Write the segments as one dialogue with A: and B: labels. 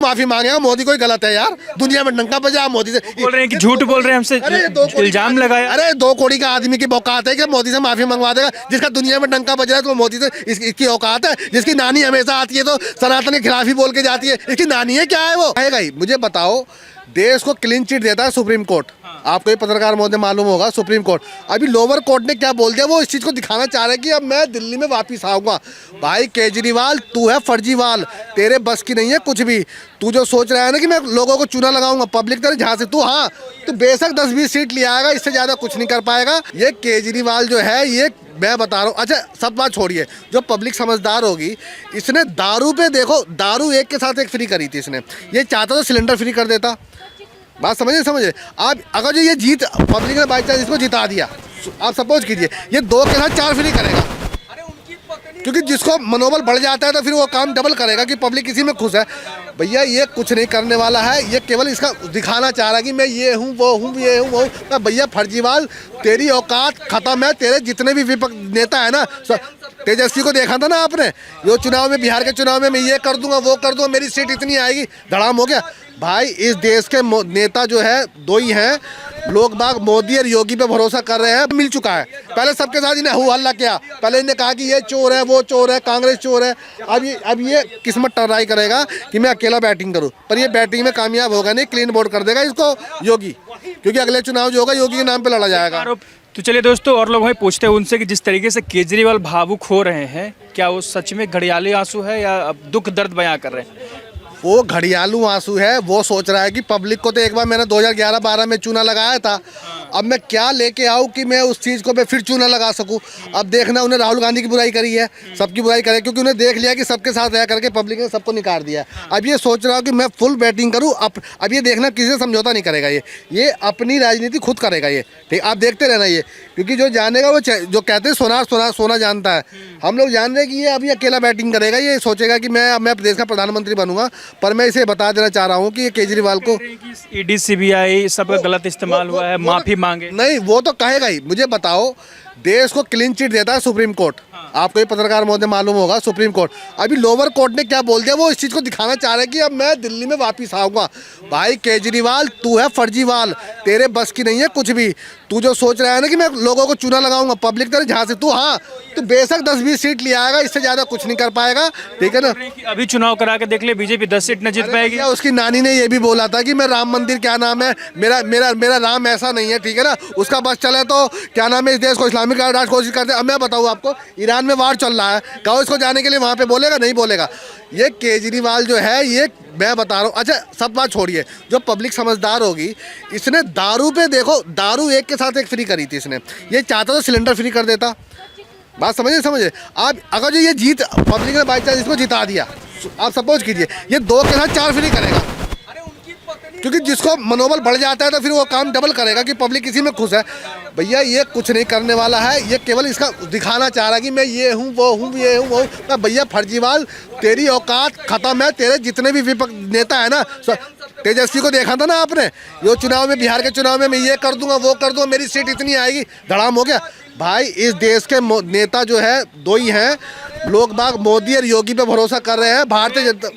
A: माफी मांगेगा। मोदी कोई गलत है यार, दुनिया में डंका बजा मोदी से।
B: बोल रहे हैं कि झूठ बोल रहे हैं, हमसे इल्जाम लगाया।
A: अरे 2 करोड़ का आदमी की औकात है कि मोदी से माफी मंगवा देगा? जिसका दुनिया में डंका बज रहा है तो मोदी से इसकी औकात है? जिसकी नानी हमेशा आती है तो सनातन के खिलाफ ही बोल के जाती है, इसकी नानी है क्या है वो? आएगा ही। मुझे बताओ, देश को क्लीन चिट देता है सुप्रीम कोर्ट। आपको ये पत्रकार महोदय मालूम होगा, सुप्रीम कोर्ट। अभी लोअर कोर्ट ने क्या बोल दिया, वो इस चीज को दिखाना चाह रहे हैं कि अब मैं दिल्ली में वापिस आऊंगा। भाई केजरीवाल, तू है फर्जीवाल, तेरे बस की नहीं है कुछ भी। तू जो सोच रहा है ना कि मैं लोगों को चुना लगाऊंगा, पब्लिक तेरे जहां से, तू हाँ तो बेशक 10-20 सीट ले आएगा, इससे ज्यादा कुछ नहीं कर पाएगा। ये केजरीवाल जो है, ये मैं बता रहा हूँ। अच्छा सब बात छोड़िए, जो पब्लिक समझदार होगी, इसने दारू पे देखो, दारू एक के साथ एक फ्री करी थी इसने। ये चाहता तो सिलेंडर फ्री कर देता। बात समझिए। आप अगर जो ये जीत पब्लिक ने बाई चांस इसको जिता दिया, आप सपोज कीजिए ये 2 के साथ 4 फ्री करेगा, क्योंकि जिसको मनोबल बढ़ जाता है तो फिर वो काम डबल करेगा कि पब्लिक इसी में खुश है। भैया ये कुछ नहीं करने वाला है, ये केवल इसका दिखाना चाह रहा है कि मैं ये हूँ वो हूँ, ये हूँ वो हूँ। भैया फर्जीवाल, तेरी औकात खत्म है। तेरे जितने भी विपक्ष नेता है ना, तेजस्वी को देखा था ना आपने, ये चुनाव में, बिहार के चुनाव में, मैं ये कर दूंगा वो कर दूंगा, मेरी सीट इतनी आएगी, धड़ाम हो गया। भाई इस देश के नेता जो है 2 ही हैं, लोग बाग मोदी और योगी पे भरोसा कर रहे हैं। मिल चुका है, पहले सबके साथ इन्हें हु हल्ला किया, पहले इन्हें कहा कि ये चोर है, वो चोर है, कांग्रेस चोर है। अब ये किस्मत ट्राई करेगा कि मैं अकेला बैटिंग करूं, पर ये बैटिंग में कामयाब होगा नहीं, क्लीन बोर्ड कर देगा इसको योगी, क्योंकि अगले चुनाव जो होगा योगी के नाम पे लड़ा जाएगा।
B: तो चलिए दोस्तों, और लोग वही पूछते हैं उनसे कि जिस तरीके से केजरीवाल भावुक हो रहे हैं, क्या वो सच में घड़ियाली आंसू है या दुख दर्द बयां कर रहे हैं?
A: वो घड़ियालू आंसू है। वो सोच रहा है कि पब्लिक को तो एक बार मैंने 2011-12 में चूना लगाया था, अब मैं क्या लेके आऊँ कि मैं उस चीज़ को मैं फिर चूना लगा सकूँ। अब देखना, उन्हें राहुल गांधी की बुराई करी है, सबकी बुराई करे, क्योंकि उन्हें देख लिया कि सबके साथ रह करके पब्लिक ने सबको निकाल दिया। अब ये सोच रहा हूँ कि मैं फुल बैटिंग करूँ। अब ये देखना, किसी से समझौता नहीं करेगा, ये अपनी राजनीति खुद करेगा ये, ठीक। आप देखते रहना ये, क्योंकि जो जानेगा वो, जो कहते हैं सोना जानता है, हम लोग जान रहे हैं कि ये अभी अकेला बैटिंग करेगा। ये सोचेगा कि मैं देश का प्रधानमंत्री बनूंगा। पर मैं इसे बता देना चाह रहा हूँ कि ये केजरीवाल को
B: ईडी सीबीआई सबका गलत इस्तेमाल हुआ है, माफी मांगे।
A: नहीं, वो तो कहेगा ही। मुझे बताओ, देश को क्लीन चिट देता है सुप्रीम कोर्ट। आपको ये पत्रकार महोदय मालूम होगा, सुप्रीम कोर्ट। अभी लोअर कोर्ट ने क्या बोल दिया, वो इस चीज को दिखाना चाह रहे हैं कि अब मैं दिल्ली में वापिस आऊंगा। भाई केजरीवाल, तू है फर्जीवाल, तेरे बस की नहीं है कुछ भी। तू जो सोच रहा है ना कि मैं लोगों को चुना लगाऊंगा, पब्लिक तेरे जहां से, तू हाँ तो बेशक 10-20 सीट ले आएगा, इससे ज्यादा कुछ नहीं कर पाएगा, ठीक है ना।
B: अभी चुनाव करा के देख ले, बीजेपी 10 सीट न जीत पाएगी।
A: उसकी नानी ने ये भी बोला था कि मैं राम मंदिर, क्या नाम है, मेरा राम ऐसा नहीं है, ठीक है ना। उसका बस चले तो क्या नाम है, इस देश को इस्लामिक राष्ट्र कोशिश करते हैं। अब मैं बताऊँ आपको, ईरान में वार चल रहा है, कहो इसको जाने के लिए वहाँ पे बोलेगा? नहीं बोलेगा। ये केजरीवाल जो है, ये मैं बता रहा हूँ। अच्छा सब बात छोड़िए, जो पब्लिक समझदार होगी, इसने दारू पे देखो, दारू एक के साथ एक फ्री करी थी इसने। ये चाहता तो सिलेंडर फ्री कर देता। बात समझिए। आप अगर जो ये जीत पब्लिक ने बाई चांस इसको जिता दिया, आप सपोज कीजिए ये 2 के साथ 4 फ्री करेगा, क्योंकि जिसको मनोबल बढ़ जाता है तो फिर वो काम डबल करेगा कि पब्लिक इसी में खुश है। भैया ये कुछ नहीं करने वाला है, ये केवल इसका दिखाना चाह रहा है कि मैं ये हूँ वो हूँ, ये हूँ वो हूँ। भैया फर्जीवाल, तेरी औकात खत्म है। तेरे जितने भी विपक्ष नेता है ना, तेजस्वी को देखा था ना आपने, ये चुनाव में, बिहार के चुनाव में, मैं ये कर दूंगा वो कर दूंगा, मेरी सीट इतनी आएगी, धड़ाम हो गया। भाई इस देश के नेता जो है 2 ही हैं, लोग बाग मोदी और योगी पे भरोसा कर रहे हैं। भारतीय जनता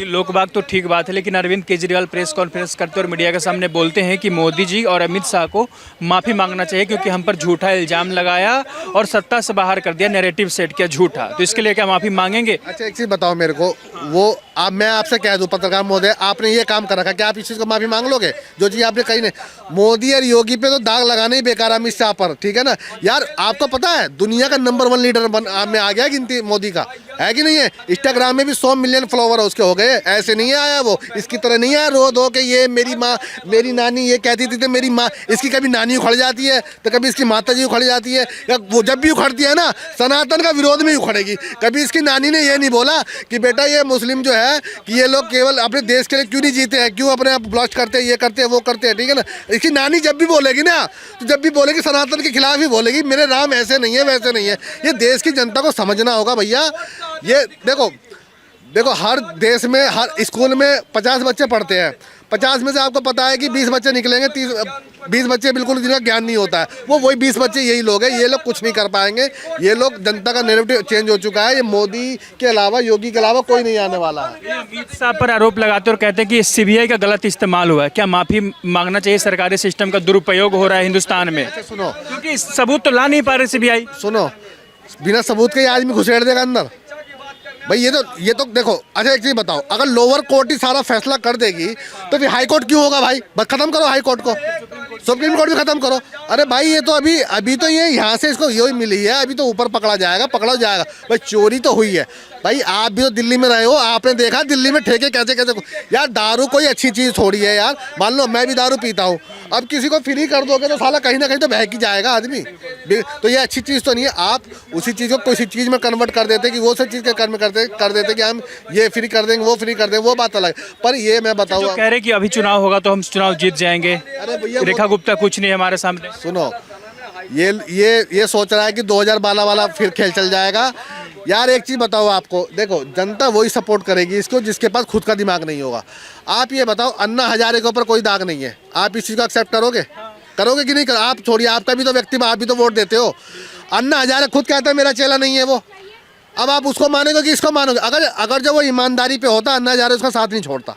B: लोग बाग तो ठीक बात है, लेकिन अरविंद केजरीवाल प्रेस कॉन्फ्रेंस करते और मीडिया के सामने बोलते हैं कि मोदी जी और अमित शाह को माफ़ी मांगना चाहिए, क्योंकि हम पर झूठा इल्ज़ाम लगाया और सत्ता से बाहर कर दिया, नैरेटिव सेट किया झूठा। तो इसके लिए क्या माफ़ी मांगेंगे?
A: अच्छा एक चीज़ बताओ मेरे को, वो अब मैं आपसे कह दूं पत्रकार महोदय, आपने ये काम कर रखा, क्या आप इस चीज़ को माफ़ी मांग लोगे? जो चीज़ आपने कही नहीं, मोदी और योगी पे तो दाग लगाना ही बेकार, अमित शाह पर, ठीक है ना। यार आपको पता है दुनिया का नंबर 1 लीडर में आ गया गिनती मोदी का, है कि नहीं है। इंस्टाग्राम में भी 100 मिलियन फॉलोवर उसके हो गए। ऐसे नहीं आया वो, इसकी तरह नहीं आया रो दो के ये मेरी माँ, मेरी नानी ये कहती थी तो मेरी माँ, इसकी कभी नानी उखड़ जाती है तो कभी इसकी माता जी उखड़ जाती है, या वो जब भी उखड़ती है ना सनातन का विरोध में उखड़ेगी। कभी इसकी नानी ने ये नहीं बोला कि बेटा ये मुस्लिम जो है कि ये लोग केवल अपने देश के लिए क्यों नहीं जीते हैं, क्यों अपने आप ब्लास्ट करते हैं, ये करते हैं वो करते हैं, ठीक है ना। इसकी नानी जब भी बोलेगी ना, तो जब भी बोलेगी सनातन के खिलाफ ही बोलेगी, मेरे राम ऐसे नहीं है वैसे नहीं है। ये देश की जनता को समझना होगा भैया। ये देखो देखो हर देश में हर स्कूल में 50 बच्चे पढ़ते हैं, 50 में से आपको पता है कि 20 बच्चे निकलेंगे, 20 बच्चे बिल्कुल जिनका ज्ञान नहीं होता है, वो वही 20 बच्चे यही लोग हैं। ये लोग कुछ नहीं कर पाएंगे। ये लोग, जनता का नैरेटिव चेंज हो चुका है। ये मोदी के अलावा, योगी के अलावा कोई नहीं आने वाला है।
B: अमित शाह पर आरोप लगाते और कहते हैं कि सीबीआई का गलत इस्तेमाल हुआ है। क्या माफी मांगना चाहिए? सरकारी सिस्टम का दुरुपयोग हो रहा है हिंदुस्तान में,
A: सुनो
B: क्योंकि सबूत तो ला नहीं पा रहे सीबीआई।
A: सुनो, बिना सबूत के ही आदमी घुसेड़ देगा अंदर भाई। ये तो देखो। अच्छा एक चीज बताओ, अगर लोअर कोर्ट ही सारा फैसला कर देगी तो फिर हाई कोर्ट क्यों होगा भाई? बस खत्म करो हाई कोर्ट को, सुप्रीम कोर्ट भी खत्म करो। अरे भाई ये तो अभी तो ये यहाँ से इसको यही मिली है, अभी तो ऊपर पकड़ा जाएगा भाई। चोरी तो हुई है भाई। आप भी तो दिल्ली में रहे हो, आपने देखा दिल्ली में ठेके कैसे कैसे। यार दारू कोई अच्छी चीज़ थोड़ी है यार। मान लो मैं भी दारू पीता हूँ, अब किसी को फ्री कर दोगे तो साला कहीं ना कहीं तो बहक ही जाएगा आदमी। तो ये अच्छी चीज़ तो नहीं है। आप उसी चीज़ को किसी चीज़ में कन्वर्ट कर देते कि वो सब चीज़ के कर्म कर देते कि हम ये फ्री कर देंगे, वो फ्री कर देंगे, वो बात अलग। पर ये मैं बताऊँ,
B: कह रहे कि अभी चुनाव होगा तो हम चुनाव जीत जाएंगे।
A: अरे भैया
B: रेखा गुप्ता कुछ नहीं है हमारे सामने।
A: सुनो, ये सोच रहा है कि 2012 वाला फिर खेल चल जाएगा। यार एक चीज़ बताओ आपको, देखो जनता वही सपोर्ट करेगी इसको जिसके पास खुद का दिमाग नहीं होगा। आप ये बताओ, अन्ना हजारे के ऊपर कोई दाग नहीं है, आप इस चीज़ को एक्सेप्ट करोगे कि नहीं? आप छोड़िए, आपका भी तो व्यक्ति, आप भी तो वोट देते हो। अन्ना हजारे खुद कहता है मेरा चेला नहीं है वो। अब आप उसको मानोगे कि इसको मानोगे? अगर जब वो ईमानदारी पे होता, अन्ना हजारे उसका साथ नहीं छोड़ता।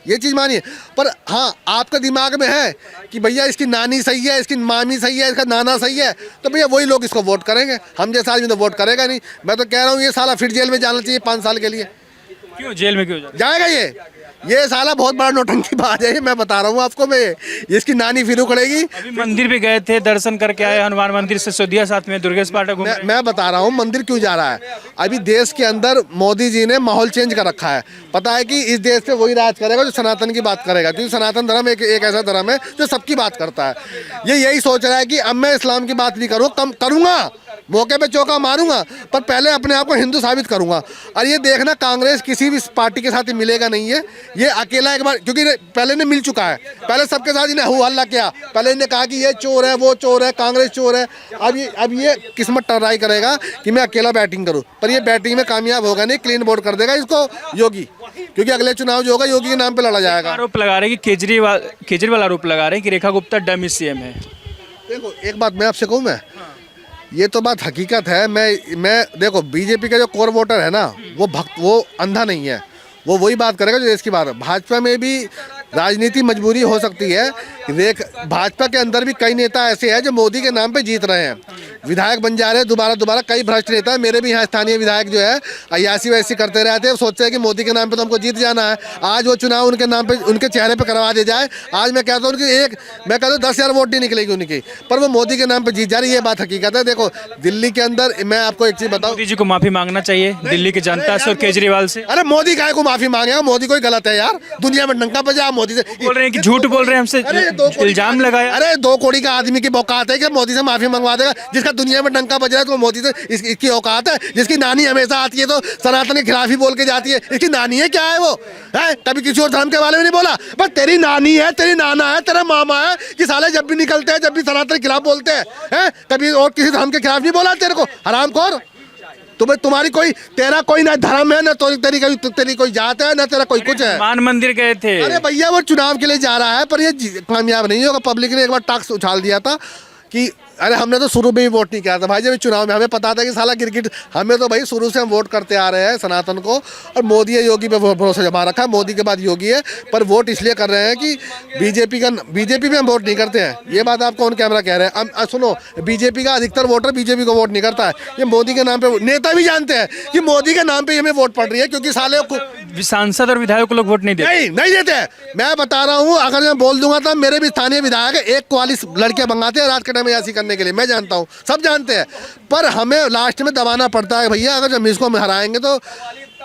A: ये चीज़ मानिए। पर हाँ, आपका दिमाग में है कि भैया इसकी नानी सही है, इसकी मामी सही है, इसका नाना सही है, तो भैया वही लोग इसको वोट करेंगे। हम जैसा आदमी तो वोट करेगा नहीं। मैं तो कह रहा हूँ ये साला फिर जेल में जाना चाहिए 5 साल के लिए।
B: क्यों जेल में क्यों
A: जाएगा? ये साला बहुत बड़ा नौटंकी बाज है, मैं बता रहा हूँ आपको। मैं इसकी नानी फिर उखड़ेगी।
B: अभी मंदिर भी गए थे, दर्शन करके आए, हनुमान मंदिर से सिसोदिया, साथ में दुर्गेश पाठक घूम रहे हैं।
A: मैं बता रहा हूँ मंदिर क्यों जा रहा है। अभी देश के अंदर मोदी जी ने माहौल चेंज कर रखा है। पता है कि इस देश पे वही राज करेगा जो सनातन की बात करेगा, क्योंकि सनातन धर्म एक ऐसा धर्म है जो सबकी बात करता है। ये यही सोच रहा है कि अब मैं इस्लाम की बात नहीं करूँगा, मौके पे चौका मारूंगा, पर पहले अपने आप को हिंदू साबित करूंगा। और ये देखना, कांग्रेस किसी भी पार्टी के साथ मिलेगा नहीं है। ये अकेला एक बार, क्योंकि पहले ने मिल चुका है, पहले सबके साथ इन्हें हो हल्ला किया। पहले इन्हें कहा कि ये चोर है, वो चोर है, कांग्रेस चोर है। अब ये किस्मत ट्राई करेगा कि मैं अकेला बैटिंग करूँ, पर ये बैटिंग में कामयाब होगा नहीं। क्लीन बोर्ड कर देगा इसको योगी, क्योंकि अगले चुनाव जो होगा योगी के नाम पर लड़ा जाएगा।
B: आरोप लगा रहे हैं कि केजरीवाल आरोप लगा रहे हैं कि रेखा गुप्ता डमी सीएम है।
A: देखो एक बात मैं आपसे कहूँ, ये तो बात हकीकत है। मैं देखो, बीजेपी का जो कोर वोटर है ना, वो अंधा नहीं है। वो वही बात करेगा जो देश की बात है। भाजपा में भी राजनीति मजबूरी हो सकती है। भाजपा के अंदर भी कई नेता ऐसे हैं जो मोदी के नाम पे जीत रहे हैं, विधायक बन जा रहे हैं दोबारा। कई भ्रष्ट नेता है, मेरे भी यहाँ स्थानीय विधायक जो है अयासी वैसी करते रहते हैं, सोचते हैं कि मोदी के नाम पे तो हमको जीत जाना है। आज वो चुनाव उनके नाम पे, उनके चेहरे पे करवा दिया जाए। आज मैं कहता हूँ कि मैं कहता हूँ 10,000 वोट नहीं निकलेगी उनकी, पर वो मोदी के नाम पे जीत जा रही है। ये बात हकीकत है। देखो दिल्ली के अंदर, मैं आपको एक चीज़ बताऊँ,
B: मोदी जी को माफी मांगना चाहिए दिल्ली की जनता से और केजरीवाल से।
A: अरे मोदी काहे को माफी मांगेगा? मोदी कोई गलत है यार, दुनिया में डंका बजा मोदी से।
B: बोल रहे हैं कि झूठ बोल रहे हैं, हमसे इल्जाम लगाया।
A: अरे 2 कौड़ी का आदमी की औकात है कि मोदी से माफी मंगवा देगा? जिसका दुनिया में डंका बज रहा है तो मोदी से इसकी औकात है? जिसकी नानी हमेशा आती है तो सनातन के खिलाफ ही बोल के जाती है, इसकी नानी है क्या है वो? है कभी किसी और धर्म के बारे में नहीं बोला? बस तेरी नानी है, तेरी नाना है, तेरा मामा है कि साले जब भी निकलते हैं, जब भी सनातन के खिलाफ बोलते हैं, कभी और किसी धर्म के खिलाफ नहीं बोला तेरे को? हरामखोर, तुम्हारी तेरा कोई ना धर्म है, ना तेरी कोई जात है, ना तेरा कोई कुछ है।
B: मान मंदिर गए थे।
A: अरे भैया वो चुनाव के लिए जा रहा है, पर ये कामयाब नहीं होगा। पब्लिक ने एक बार टैक्स उछाल दिया था कि अरे हमने तो शुरू में ही वोट नहीं किया था भाई। जब चुनाव में हमें पता था कि साला क्रिकेट, हमें तो भाई शुरू से हम वोट करते आ रहे हैं सनातन को, और मोदी है, योगी पे भरोसा जमा रखा है। मोदी के बाद योगी है, पर वोट इसलिए कर रहे हैं कि बीजेपी में हम वोट नहीं करते हैं। ये बात आपको ऑन कैमरा कह रहे हैं। सुनो, बीजेपी का अधिकतर वोटर बीजेपी को वोट नहीं करता है, ये मोदी के नाम पे। नेता भी जानते हैं कि मोदी के नाम पे हमें वोट पड़ रही है, क्योंकि साले
B: सांसद और विधायक को लोग वोट नहीं देते।
A: नहीं देते। मैं बता रहा हूँ, अगर मैं बोल दूंगा तो मेरे भी स्थानीय विधायक एक 41 लड़के मंगाते हैं रात के टाइम यासी करने के लिए। मैं जानता हूँ, सब जानते हैं, पर हमें लास्ट में दबाना पड़ता है भैया। अगर जब इसको हम हराएंगे तो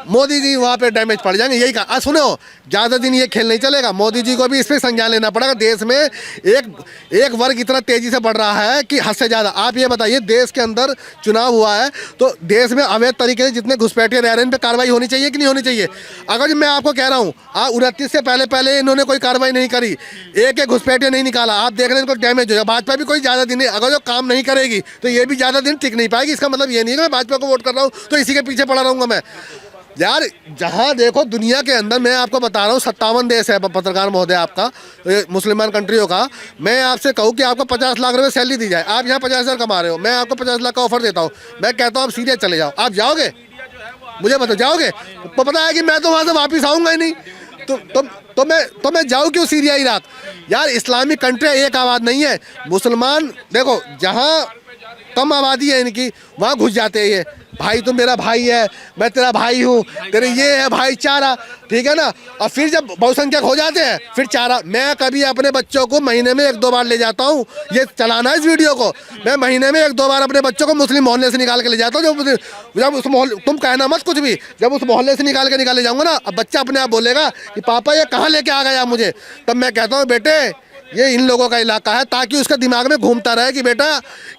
A: मोदी जी वहाँ पे डैमेज पड़ जाएंगे। यही कहा। सुनो, ज़्यादा दिन ये खेल नहीं चलेगा। मोदी जी को भी इस पर संज्ञान लेना पड़ेगा। देश में एक वर्ग इतना तेज़ी से बढ़ रहा है कि हद से ज़्यादा। आप ये बताइए, देश के अंदर चुनाव हुआ है तो देश में अवैध तरीके से जितने घुसपैठिए रह रहे हैं, इन पर कार्रवाई होनी चाहिए कि नहीं होनी चाहिए? अगर मैं आपको कह रहा हूँ 29 से पहले इन्होंने कोई कार्रवाई नहीं करी, एक घुसपैठिए नहीं निकाला, आप देख रहे हैं इनको डैमेज हो जाए। भाजपा भी कोई ज़्यादा दिन, अगर जो काम नहीं करेगी तो ये भी ज़्यादा दिन टिक नहीं पाएगी। इसका मतलब ये नहीं है कि मैं भाजपा को वोट कर रहा हूँ तो इसी के पीछे पड़ा रहूँगा मैं। यार जहाँ देखो दुनिया के अंदर, मैं आपको बता रहा हूँ 57 देश है पत्रकार महोदय आपका, मुसलमान कंट्रियों का। मैं आपसे कहूँ कि आपको 50 लाख रुपए सैलरी दी जाए, आप यहाँ 50,000 कमा रहे हो, मैं आपको 50 लाख का ऑफर देता हूँ, मैं कहता हूँ आप सीरिया चले जाओ, आप जाओगे? मुझे बताओ जाओगे? तो पता है कि मैं तो वहाँ से वापस आऊँगा ही नहीं। तो मैं जाऊँ क्यों सीरिया इराक? यार इस्लामिक कंट्री एक आबाद नहीं है। मुसलमान देखो जहाँ कम आबादी है इनकी, वहाँ घुस जाते हैं ये, भाई तुम मेरा भाई है, मैं तेरा भाई हूँ, तेरे ये है भाईचारा, ठीक है ना। और फिर जब बहुसंख्यक हो जाते हैं फिर चारा। मैं कभी अपने बच्चों को महीने में 1-2 बार ले जाता हूँ, ये चलाना है इस वीडियो को, मैं महीने में 1-2 बार अपने बच्चों को मुस्लिम मोहल्ले से निकाल के ले जाता हूँ। जब उस मोहल्ले, तुम कहना मत कुछ भी, जब उस मोहल्ले से निकाले जाऊँगा ना, अब बच्चा अपने आप बोलेगा कि पापा ये कहाँ लेके आ गया मुझे, तब मैं कहता हूँ बेटे ये इन लोगों का इलाका है, ताकि उसके दिमाग में घूमता रहे कि बेटा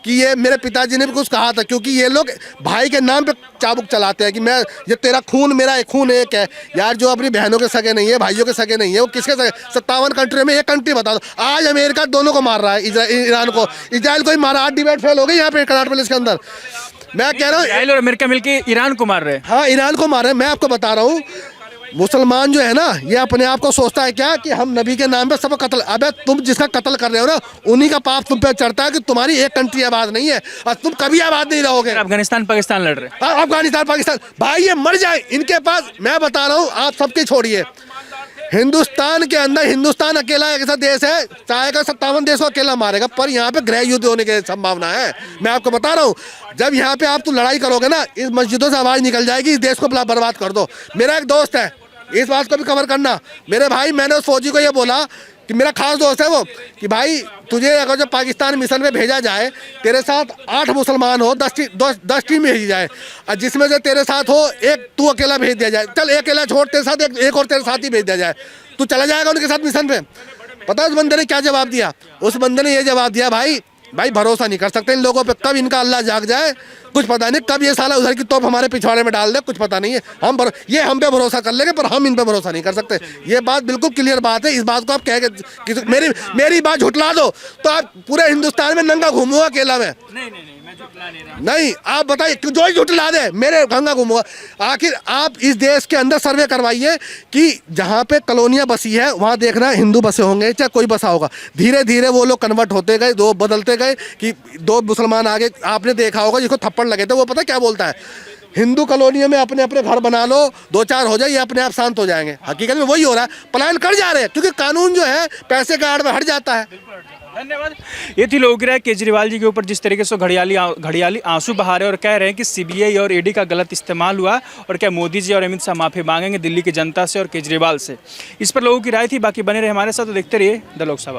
A: कि ये मेरे पिताजी ने भी कुछ कहा था। क्योंकि ये लोग भाई के नाम पे चाबुक चलाते हैं कि मैं, ये तेरा खून मेरा एक खून एक है। यार जो अपनी बहनों के सगे नहीं है, भाइयों के सगे नहीं है, वो किसके सगे? 57 कंट्री में एक कंट्री बता दो। आज अमेरिका दोनों को मार रहा है, ईरान को, इजराइल को ही मारा। 8 डिबेट फेल हो गई यहाँ पे कनाट पैलेस के अंदर। मैं कह रहा हूँ
B: इजराइल और अमेरिका मिलकर ईरान को मार रहे हैं।
A: हाँ ईरान को मार रहे हैं। मैं आपको बता रहा हूँ मुसलमान जो है ना, ये अपने आप को सोचता है क्या कि हम नबी के नाम पे सब कत्ल। अबे तुम जिसका कत्ल कर रहे हो ना, उन्हीं का पाप तुम पे चढ़ता है कि तुम्हारी एक कंट्री आबाद नहीं है और तुम कभी आबाद नहीं रहोगे।
B: अफगानिस्तान पाकिस्तान लड़ रहे हैं।
A: हाँ, अफगानिस्तान पाकिस्तान, भाई ये मर जाए इनके पास। मैं बता रहा हूँ आप सबके छोड़िए, हिंदुस्तान के अंदर, हिंदुस्तान अकेला एक ऐसा देश है, चाहेगा 57 देश को अकेला मारेगा, पर यहाँ पे गृह युद्ध होने की संभावना है। मैं आपको बता रहा हूँ, जब यहाँ पे आप तो लड़ाई करोगे ना, इस मस्जिदों से आवाज़ निकल जाएगी, इस देश को बर्बाद कर दो। मेरा एक दोस्त है, इस बात को भी कवर करना मेरे भाई, मैंने उस फौजी को ये बोला कि मेरा खास दोस्त है वो, कि भाई तुझे अगर जब पाकिस्तान मिशन में भेजा जाए, तेरे साथ 8 मुसलमान हो, 10 टीम भेजी जाए, और जिसमें से तेरे साथ हो एक तू अकेला भेज दिया जाए, चल एक अकेला छोड़, तेरे साथ एक और तेरे साथ ही भेज दिया जाए, तू चला जाएगा उनके साथ मिशन पे। पता है उस बंदे ने क्या जवाब दिया? उस बंदे ने ये जवाब दिया, भाई भरोसा नहीं कर सकते इन लोगों पे, कब इनका अल्लाह जाग जाए कुछ पता नहीं, कब ये साला उधर की तोप हमारे पिछवाड़े में डाल दे कुछ पता नहीं है। ये हम पे भरोसा कर लेंगे पर हम इन पे भरोसा नहीं कर सकते। ये बात बिल्कुल क्लियर बात है। इस बात को आप कह के मेरी बात झुटला दो तो आप पूरे हिंदुस्तान में नंगा घूमूंगा अकेला में। नहीं आप बताइए, जो ही झुटला दे मेरे गंगा घूमूंगा। आखिर आप इस देश के अंदर सर्वे करवाइए कि जहाँ पे कॉलोनियाँ बसी है वहाँ देखना हिंदू बसे होंगे चाहे कोई बसा होगा, धीरे धीरे वो लोग कन्वर्ट होते गए, दो बदलते गए कि 2 मुसलमान आगे। आपने देखा होगा जिसको थप्पड़ लगे थे वो पता क्या बोलता है, हिंदू कॉलोनियों में अपने अपने घर बना लो, 2-4 हो जाए, ये अपने आप शांत हो जाएंगे। हकीकत में वही हो रहा है, पलायन कर जा रहे हैं क्योंकि कानून जो है पैसे के आड़ में हट जाता है।
B: धन्यवाद। ये थी लोग राय केजरीवाल जी के ऊपर जिस तरीके से घड़ियाली आंसू बहा रहे हैं और कह रहे हैं कि सीबीआई और ईडी का गलत इस्तेमाल हुआ, और क्या मोदी जी और अमित शाह माफी मांगेंगे दिल्ली की जनता से और केजरीवाल से। इस पर लोगों की राय थी। बाकी बने रहे हमारे साथ, तो देखते रहिए द लोकसभा।